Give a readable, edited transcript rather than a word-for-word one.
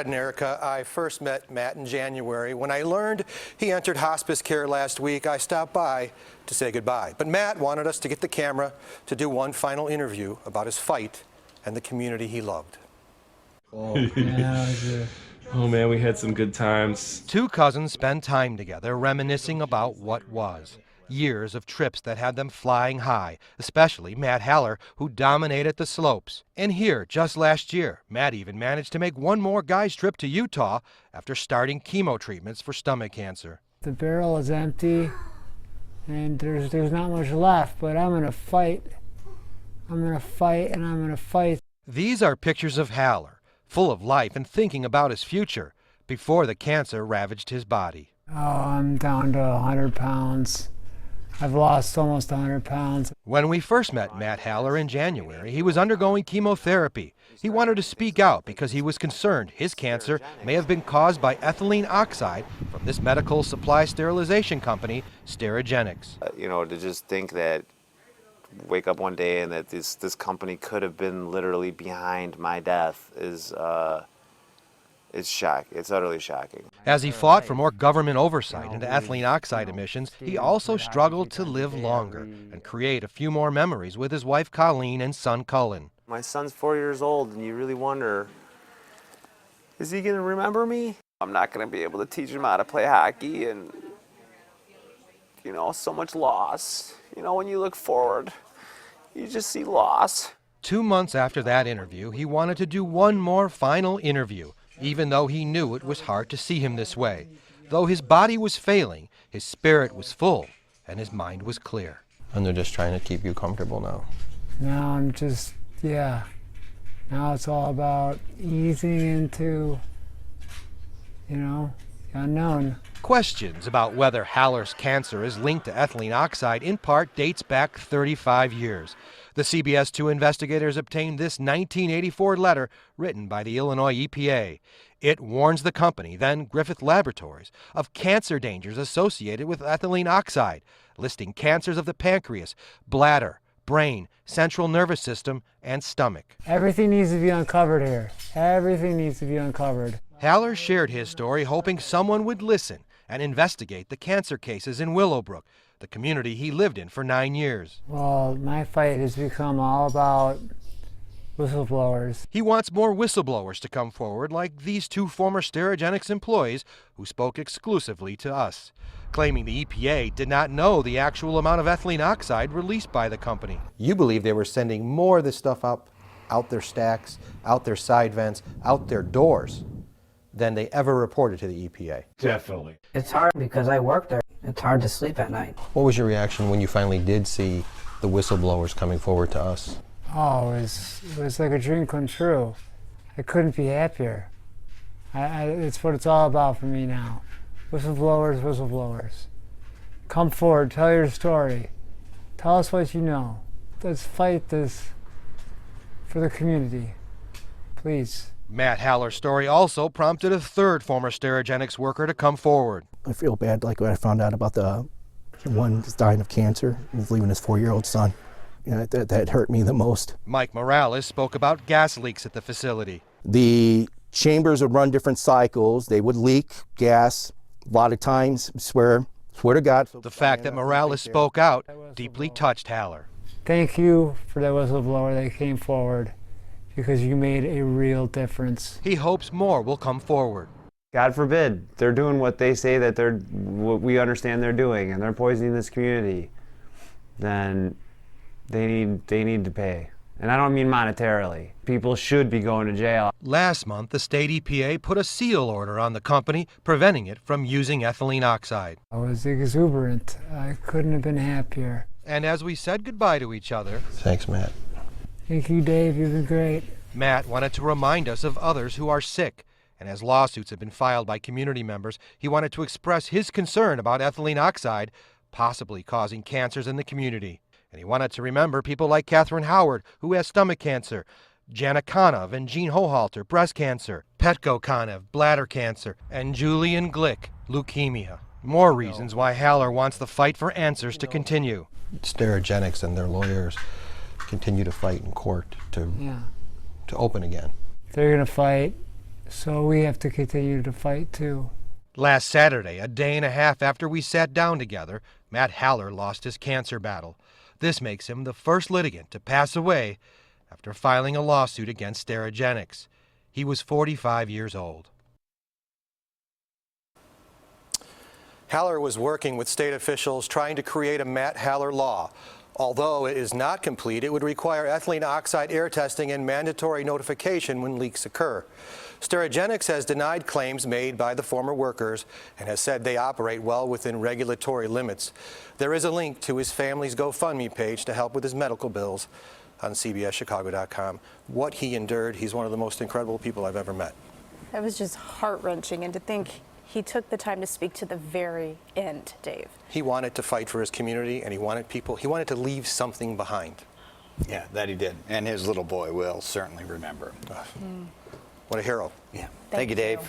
Brad and Erica. I first met Matt in January. When I learned he entered hospice care last week, I stopped by to say goodbye. But Matt wanted us to get the camera to do one final interview about his fight and the community he loved. Oh, yeah, oh man, we had some good times. Two cousins spend time together reminiscing about what was. Years of trips that had them flying high, especially Matt Haller, who dominated the slopes. And here, just last year, Matt even managed to make one more guy's trip to Utah after starting chemo treatments for stomach cancer. The barrel is empty, and there's not much left, but I'm going to fight. I'm going to fight, and I'm going to fight. These are pictures of Haller, full of life and thinking about his future, before the cancer ravaged his body. Oh, I'm down to 100 pounds. I've lost almost 100 pounds. When we first met Matt Haller in January, he was undergoing chemotherapy. He wanted to speak out because he was concerned his cancer may have been caused by ethylene oxide from this medical supply sterilization company, Sterigenics. You know, to just think that, wake up one day and that this company could have been literally behind my death is it's shocking. It's utterly shocking. As he fought for more government oversight into ethylene oxide emissions, he also struggled to live longer and create a few more memories with his wife Colleen and son Cullen. My son's 4 years old, and you really wonder, is he going to remember me? I'm not going to be able to teach him how to play hockey, and, you know, so much loss. You know, when you look forward, you just see loss. 2 months after that interview, he wanted to do one more final interview, even though he knew it was hard to see him this way. Though his body was failing, his spirit was full, and his mind was clear. And they're just trying to keep you comfortable now. Now I'm just, yeah. Now it's all about easing into, you know, the unknown. Questions about whether Haller's cancer is linked to ethylene oxide in part dates back 35 years. The CBS 2 investigators obtained this 1984 letter written by the Illinois EPA. It warns the company, then Griffith Laboratories, of cancer dangers associated with ethylene oxide, listing cancers of the pancreas, bladder, brain, central nervous system, and stomach. Everything needs to be uncovered here. Everything needs to be uncovered. Haller shared his story hoping someone would listen and investigate the cancer cases in Willowbrook, the community he lived in for 9 years. Well, my fight has become all about whistleblowers. He wants more whistleblowers to come forward, like these two former Sterigenics employees who spoke exclusively to us, claiming the EPA did not know the actual amount of ethylene oxide released by the company. You believe they were sending more of this stuff out their stacks, out their side vents, out their doors than they ever reported to the EPA. Definitely. It's hard because I work there. It's hard to sleep at night. What was your reaction when you finally did see the whistleblowers coming forward to us? Oh, it was like a dream come true. I couldn't be happier. It's what it's all about for me now. Whistleblowers, whistleblowers. Come forward, tell your story. Tell us what you know. Let's fight this for the community, please. Matt Haller's story also prompted a third former Sterigenics worker to come forward. I feel bad, like when I found out about the one that's dying of cancer. He's leaving his 4-year-old son. You know, that hurt me the most. Mike Morales spoke about gas leaks at the facility. The chambers would run different cycles. They would leak gas a lot of times, swear to God. The fact that Morales spoke out deeply touched Haller. Thank you for that whistleblower that came forward, because you made a real difference. He hopes more will come forward. God forbid they're doing what they say that what we understand they're doing, and they're poisoning this community. Then they need to pay. And I don't mean monetarily. People should be going to jail. Last month, the state EPA put a seal order on the company, preventing it from using ethylene oxide. I was exuberant. I couldn't have been happier. And as we said goodbye to each other, Thanks, Matt. Thank you, Dave. You've been great. Matt wanted to remind us of others who are sick. And as lawsuits have been filed by community members, he wanted to express his concern about ethylene oxide possibly causing cancers in the community. And he wanted to remember people like Catherine Howard, who has stomach cancer, Jana Konev and Jean Hohalter, breast cancer, Petko Konev, bladder cancer, and Julian Glick, leukemia. More reasons why Haller wants the fight for answers to continue. Sterigenics and their lawyers continue to fight in court to open again. They're going to fight So we have to continue to fight too. Last Saturday, a day and a half after we sat down together, Matt Haller lost his cancer battle. This makes him the first litigant to pass away after filing a lawsuit against Sterigenics. He was 45 years old. Haller was working with state officials trying to create a Matt Haller law. Although it is not complete, it would require ethylene oxide air testing and mandatory notification when leaks occur. Sterigenics has denied claims made by the former workers and has said they operate well within regulatory limits. There is a link to his family's GoFundMe page to help with his medical bills on CBSChicago.com. What he endured, he's one of the most incredible people I've ever met. That was just heart-wrenching, and to think he took the time to speak to the very end, Dave. He wanted to fight for his community, and he wanted to leave something behind. Yeah, that he did. And his little boy will certainly remember him. What a hero. Yeah. Thank you, Dave.